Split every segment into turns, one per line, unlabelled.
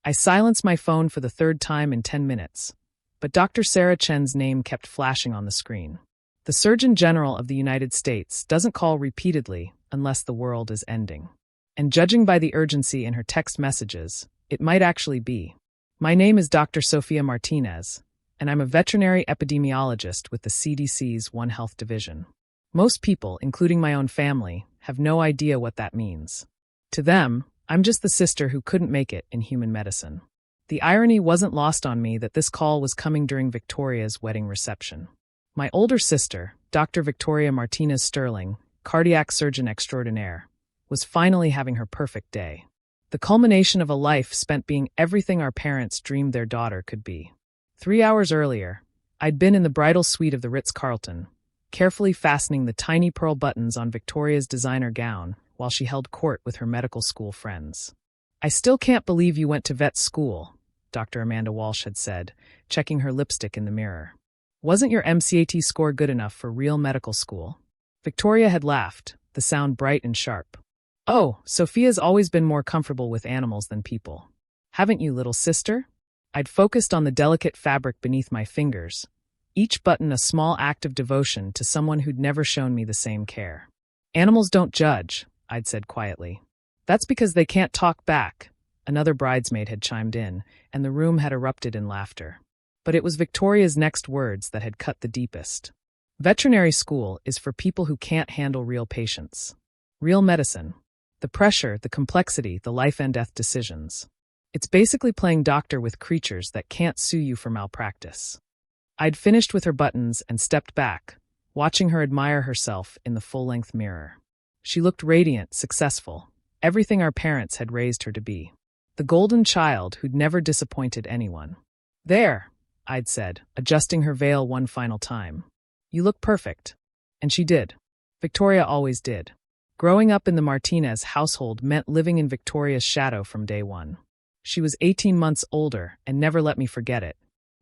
I silenced my phone for the third time in 10 minutes, but Dr. Sarah Chen's name kept flashing on the screen. The Surgeon General of the United States doesn't call repeatedly unless the world is ending. And judging by the urgency in her text messages, it might actually be. My name is Dr. Sofia Martinez, and I'm a veterinary epidemiologist with the CDC's One Health Division. Most people, including my own family, have no idea what that means. To them, I'm just the sister who couldn't make it in human medicine. The irony wasn't lost on me that this call was coming during Victoria's wedding reception. My older sister, Dr. Victoria Martinez Sterling, cardiac surgeon extraordinaire, was finally having her perfect day. The culmination of a life spent being everything our parents dreamed their daughter could be. 3 hours earlier, I'd been in the bridal suite of the Ritz-Carlton, carefully fastening the tiny pearl buttons on Victoria's designer gown while she held court with her medical school friends. "I still can't believe you went to vet school," Dr. Amanda Walsh had said, checking her lipstick in the mirror. "Wasn't your MCAT score good enough for real medical school?" Victoria had laughed, the sound bright and sharp. "Oh, Sophia's always been more comfortable with animals than people. Haven't you, little sister?" I'd focused on the delicate fabric beneath my fingers, each button a small act of devotion to someone who'd never shown me the same care. "Animals don't judge," I'd said quietly. "That's because they can't talk back," another bridesmaid had chimed in, and the room had erupted in laughter. But it was Victoria's next words that had cut the deepest. "Veterinary school is for people who can't handle real patients. Real medicine. The pressure, the complexity, the life and death decisions. It's basically playing doctor with creatures that can't sue you for malpractice." I'd finished with her buttons and stepped back, watching her admire herself in the full-length mirror. She looked radiant, successful, everything our parents had raised her to be. The golden child who'd never disappointed anyone. "There," I'd said, adjusting her veil one final time. "You look perfect." And she did. Victoria always did. Growing up in the Martinez household meant living in Victoria's shadow from day one. She was 18 months older and never let me forget it.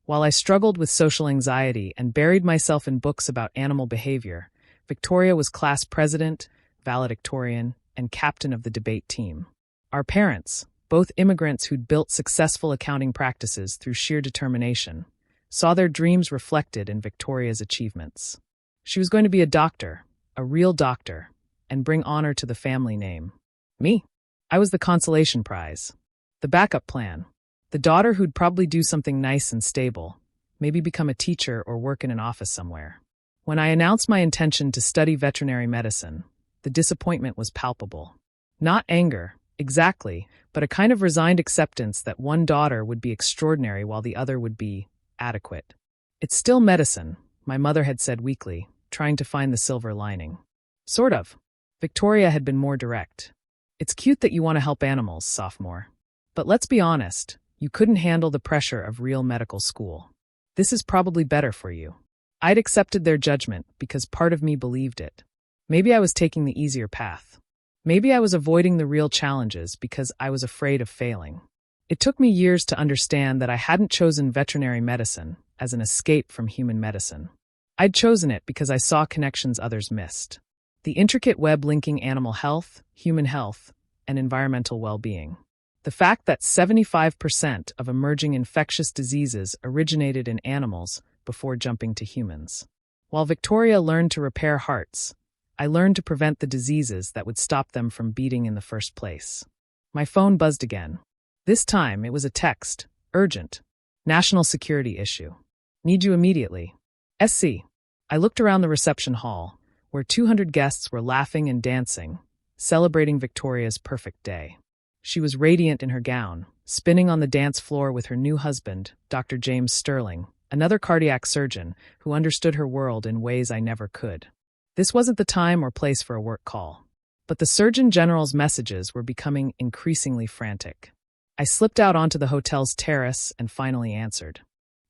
While I struggled with social anxiety and buried myself in books about animal behavior, Victoria was class president, valedictorian, and captain of the debate team. Our parents, both immigrants who'd built successful accounting practices through sheer determination, saw their dreams reflected in Victoria's achievements. She was going to be a doctor, a real doctor, and bring honor to the family name. Me? I was the consolation prize. The backup plan. The daughter who'd probably do something nice and stable, maybe become a teacher or work in an office somewhere. When I announced my intention to study veterinary medicine, the disappointment was palpable. Not anger, exactly, but a kind of resigned acceptance that one daughter would be extraordinary while the other would be adequate. "It's still medicine," my mother had said weakly, trying to find the silver lining. "Sort of." Victoria had been more direct. "It's cute that you want to help animals, sophomore. But let's be honest, you couldn't handle the pressure of real medical school. This is probably better for you." I'd accepted their judgment because part of me believed it. Maybe I was taking the easier path. Maybe I was avoiding the real challenges because I was afraid of failing. It took me years to understand that I hadn't chosen veterinary medicine as an escape from human medicine. I'd chosen it because I saw connections others missed. The intricate web linking animal health, human health, and environmental well-being. The fact that 75% of emerging infectious diseases originated in animals before jumping to humans. While Victoria learned to repair hearts, I learned to prevent the diseases that would stop them from beating in the first place. My phone buzzed again. This time it was a text, urgent. National security issue. Need you immediately. SC. I looked around the reception hall, where 200 guests were laughing and dancing, celebrating Victoria's perfect day. She was radiant in her gown, spinning on the dance floor with her new husband, Dr. James Sterling, another cardiac surgeon who understood her world in ways I never could. This wasn't the time or place for a work call, but the Surgeon General's messages were becoming increasingly frantic. I slipped out onto the hotel's terrace and finally answered.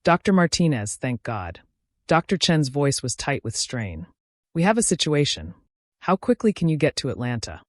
"Dr. Martinez, thank God." Dr. Chen's voice was tight with strain. "We have a situation. How quickly can you get to Atlanta?"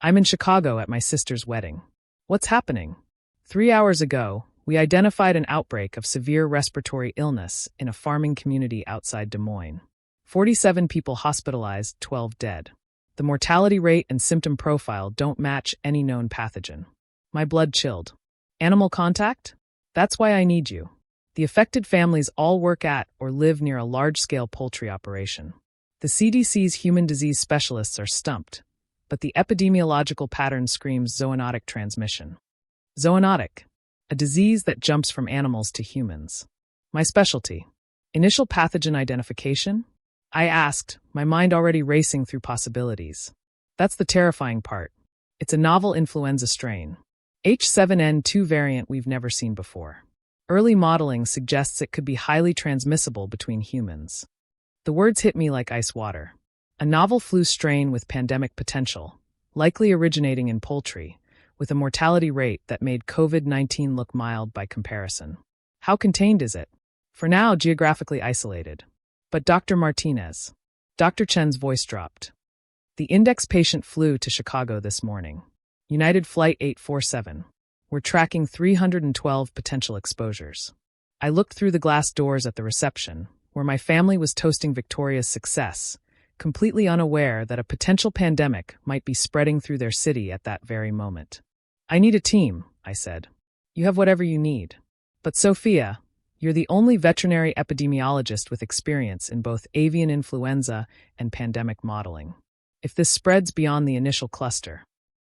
"I'm in Chicago at my sister's wedding." "What's happening?" 3 hours ago, we identified an outbreak of severe respiratory illness in a farming community outside Des Moines. 47 people hospitalized, 12 dead. The mortality rate and symptom profile don't match any known pathogen. My blood chilled. Animal contact? That's why I need you. The affected families all work at or live near a large-scale poultry operation. The CDC's human disease specialists are stumped, but the epidemiological pattern screams zoonotic transmission. Zoonotic, a disease that jumps from animals to humans. My specialty. Initial pathogen identification? I asked, my mind already racing through possibilities. That's the terrifying part. It's a novel influenza strain. H7N2 variant we've never seen before. Early modeling suggests it could be highly transmissible between humans. The words hit me like ice water. A novel flu strain with pandemic potential, likely originating in poultry, with a mortality rate that made COVID-19 look mild by comparison. How contained is it? For now, geographically isolated. But Dr. Martinez. Dr. Chen's voice dropped. The index patient flew to Chicago this morning. United Flight 847. We're tracking 312 potential exposures. I looked through the glass doors at the reception, where my family was toasting Victoria's success, completely unaware that a potential pandemic might be spreading through their city at that very moment. I need a team, I said. You have whatever you need. But Sophia, you're the only veterinary epidemiologist with experience in both avian influenza and pandemic modeling. If this spreads beyond the initial cluster.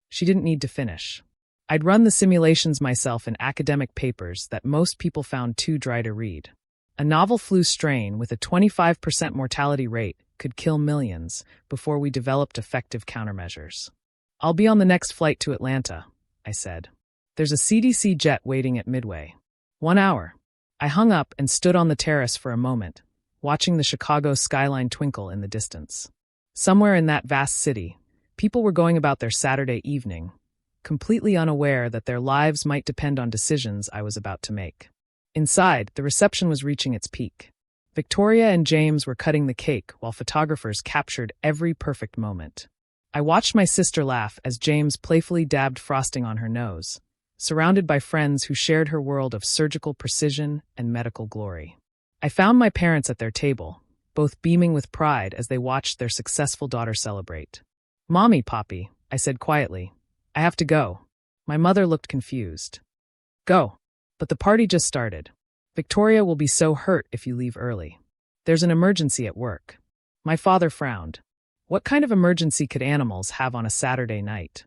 She didn't need to finish. I'd run the simulations myself in academic papers that most people found too dry to read. A novel flu strain with a 25% mortality rate could kill millions before we developed effective countermeasures. I'll be on the next flight to Atlanta, I said. There's a CDC jet waiting at Midway. 1 hour. I hung up and stood on the terrace for a moment, watching the Chicago skyline twinkle in the distance. Somewhere in that vast city, people were going about their Saturday evening, completely unaware that their lives might depend on decisions I was about to make. Inside, the reception was reaching its peak. Victoria and James were cutting the cake while photographers captured every perfect moment. I watched my sister laugh as James playfully dabbed frosting on her nose, surrounded by friends who shared her world of surgical precision and medical glory. I found my parents at their table, both beaming with pride as they watched their successful daughter celebrate. "Mommy, Poppy," I said quietly. "I have to go." My mother looked confused. "Go." But the party just started. "Victoria will be so hurt if you leave early. There's an emergency at work." My father frowned. What kind of emergency could animals have on a Saturday night?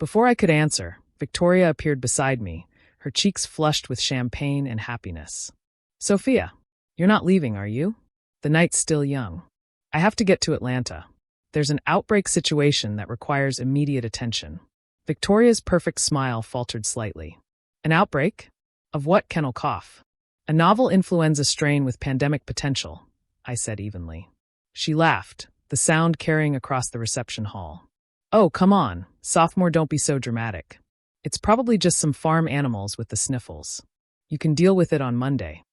Before I could answer, Victoria appeared beside me, her cheeks flushed with champagne and happiness. "Sophia, you're not leaving, are you? The night's still young. I have to get to Atlanta. There's an outbreak situation that requires immediate attention." Victoria's perfect smile faltered slightly. "An outbreak? Of what kennel cough?" "A novel influenza strain with pandemic potential," I said evenly. She laughed, the sound carrying across the reception hall. "Oh, come on, sophomore, don't be so dramatic. It's probably just some farm animals with the sniffles. You can deal with it on Monday."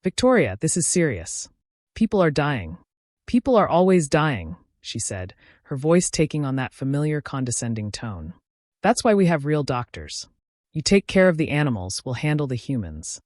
"Victoria, this is serious. People are dying." "People are always dying," she said, her voice taking on that familiar condescending tone. "That's why we have real doctors. You take care of the animals, we'll handle the humans."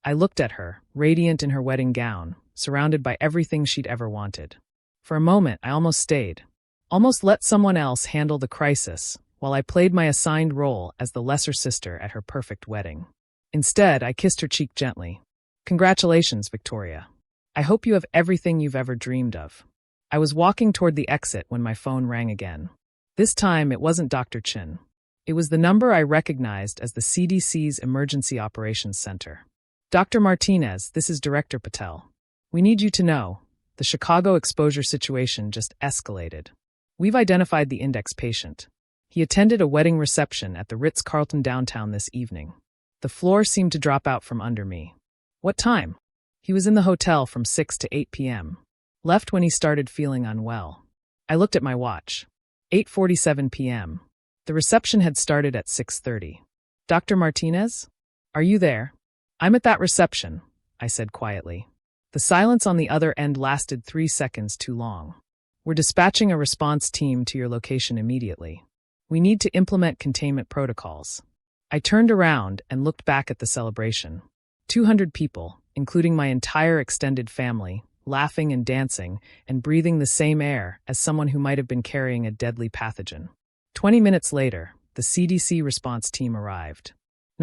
I looked at her, radiant in her wedding gown, surrounded by everything she'd ever wanted. For a moment, I almost stayed. Almost let someone else handle the crisis, while I played my assigned role as the lesser sister at her perfect wedding. Instead, I kissed her cheek gently. "Congratulations, Victoria. I hope you have everything you've ever dreamed of." I was walking toward the exit when my phone rang again. This time, it wasn't Dr. Chin. It was the number I recognized as the CDC's Emergency Operations Center. "Dr. Martinez, this is Director Patel. We need you to know, the Chicago exposure situation just escalated. We've identified the index patient. He attended a wedding reception at the Ritz-Carlton downtown this evening." The floor seemed to drop out from under me. "What time?" "He was in the hotel from 6 to 8 p.m. Left when he started feeling unwell." I looked at my watch. 8:47 p.m. The reception had started at 6:30. "Dr. Martinez? Are you there?" "I'm at that reception," I said quietly. The silence on the other end lasted 3 seconds too long. "We're dispatching a response team to your location immediately. We need to implement containment protocols." I turned around and looked back at the celebration. 200 people, including my entire extended family, laughing and dancing and breathing the same air as someone who might have been carrying a deadly pathogen. 20 minutes later, the CDC response team arrived.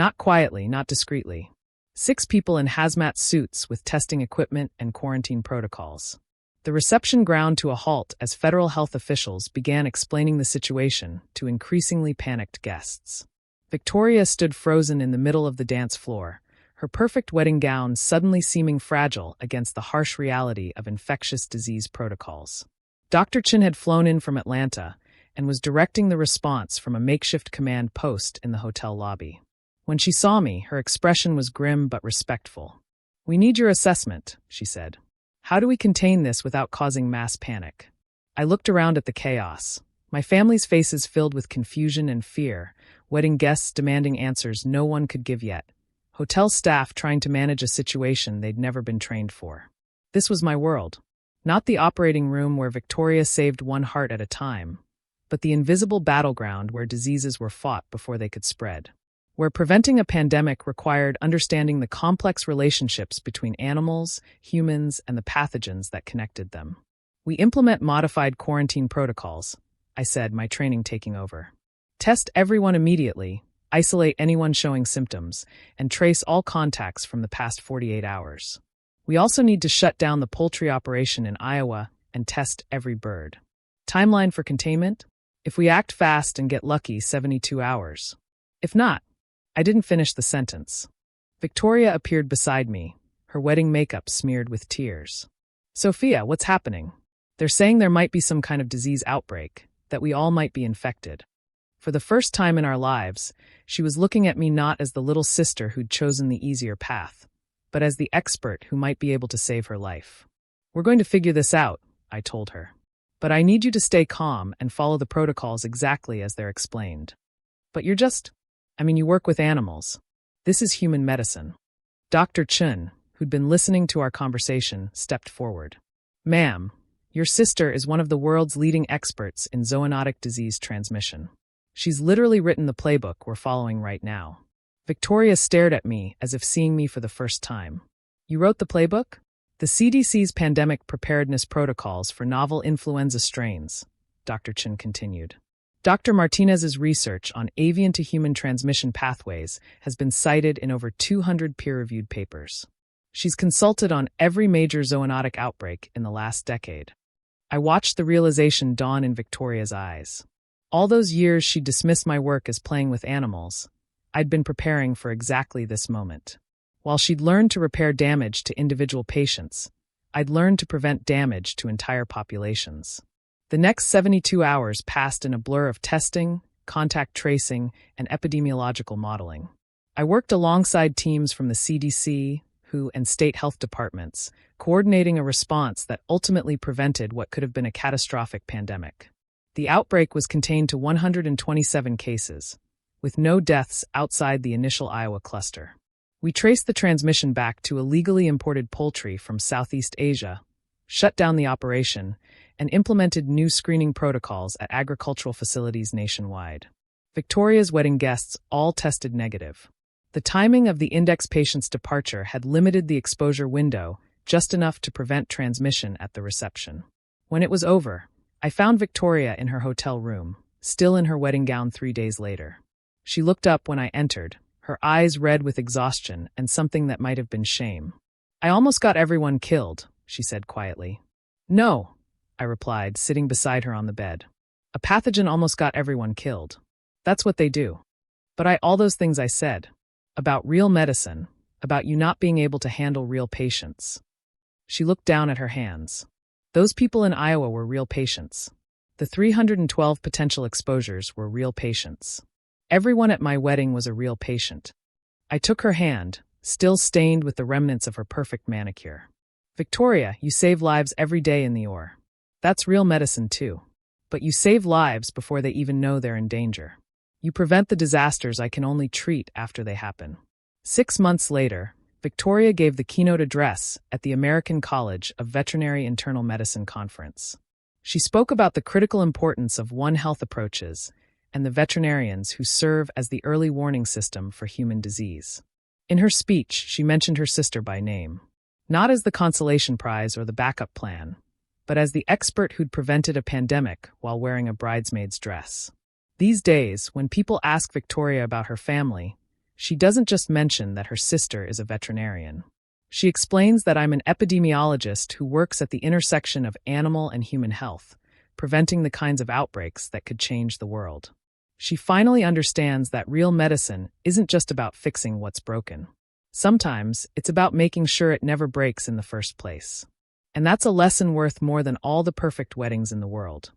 Not quietly, not discreetly. 6 people in hazmat suits with testing equipment and quarantine protocols. The reception ground to a halt as federal health officials began explaining the situation to increasingly panicked guests. Victoria stood frozen in the middle of the dance floor, her perfect wedding gown suddenly seeming fragile against the harsh reality of infectious disease protocols. Dr. Chen had flown in from Atlanta and was directing the response from a makeshift command post in the hotel lobby. When she saw me, her expression was grim but respectful. "We need your assessment," she said. "How do we contain this without causing mass panic?" I looked around at the chaos, my family's faces filled with confusion and fear, wedding guests demanding answers no one could give yet, hotel staff trying to manage a situation they'd never been trained for. This was my world. Not the operating room where Victoria saved one heart at a time, but the invisible battleground where diseases were fought before they could spread. Where preventing a pandemic required understanding the complex relationships between animals, humans, and the pathogens that connected them. "We implement modified quarantine protocols," I said, my training taking over. "Test everyone immediately, isolate anyone showing symptoms, and trace all contacts from the past 48 hours. We also need to shut down the poultry operation in Iowa and test every bird. Timeline for containment? If we act fast and get lucky, 72 hours. If not..." I didn't finish the sentence. Victoria appeared beside me, her wedding makeup smeared with tears. "Sophia, what's happening? They're saying there might be some kind of disease outbreak, that we all might be infected." For the first time in our lives, she was looking at me not as the little sister who'd chosen the easier path, but as the expert who might be able to save her life. "We're going to figure this out," I told her. "But I need you to stay calm and follow the protocols exactly as they're explained." "But you're just... you work with animals. This is human medicine." Dr. Chen, who'd been listening to our conversation, stepped forward. "Ma'am, your sister is one of the world's leading experts in zoonotic disease transmission. She's literally written the playbook we're following right now." Victoria stared at me as if seeing me for the first time. "You wrote the playbook?" "The CDC's pandemic preparedness protocols for novel influenza strains," Dr. Chen continued. "Dr. Martinez's research on avian-to-human transmission pathways has been cited in over 200 peer-reviewed papers. She's consulted on every major zoonotic outbreak in the last decade." I watched the realization dawn in Victoria's eyes. All those years she dismissed my work as playing with animals, I'd been preparing for exactly this moment. While she'd learned to repair damage to individual patients, I'd learned to prevent damage to entire populations. The next 72 hours passed in a blur of testing, contact tracing, and epidemiological modeling. I worked alongside teams from the CDC, WHO, and state health departments, coordinating a response that ultimately prevented what could have been a catastrophic pandemic. The outbreak was contained to 127 cases, with no deaths outside the initial Iowa cluster. We traced the transmission back to illegally imported poultry from Southeast Asia, shut down the operation, and implemented new screening protocols at agricultural facilities nationwide. Victoria's wedding guests all tested negative. The timing of the index patient's departure had limited the exposure window just enough to prevent transmission at the reception. When it was over, I found Victoria in her hotel room, still in her wedding gown 3 days later. She looked up when I entered, her eyes red with exhaustion and something that might have been shame. "I almost got everyone killed," she said quietly. "No," I replied, sitting beside her on the bed. "A pathogen almost got everyone killed. That's what they do." "But all those things I said. About real medicine, about you not being able to handle real patients." She looked down at her hands. "Those people in Iowa were real patients. The 312 potential exposures were real patients. Everyone at my wedding was a real patient." I took her hand, still stained with the remnants of her perfect manicure. "Victoria, you save lives every day in the OR. That's real medicine too. But you save lives before they even know they're in danger. You prevent the disasters I can only treat after they happen." 6 months later, Victoria gave the keynote address at the American College of Veterinary Internal Medicine Conference. She spoke about the critical importance of One Health approaches and the veterinarians who serve as the early warning system for human disease. In her speech, she mentioned her sister by name, not as the consolation prize or the backup plan, but as the expert who'd prevented a pandemic while wearing a bridesmaid's dress. These days, when people ask Victoria about her family, She doesn't just mention that her sister is a veterinarian. She explains that I'm an epidemiologist who works at the intersection of animal and human health, preventing the kinds of outbreaks that could change the world. She finally understands that real medicine isn't just about fixing what's broken. Sometimes it's about making sure it never breaks in the first place. And that's a lesson worth more than all the perfect weddings in the world.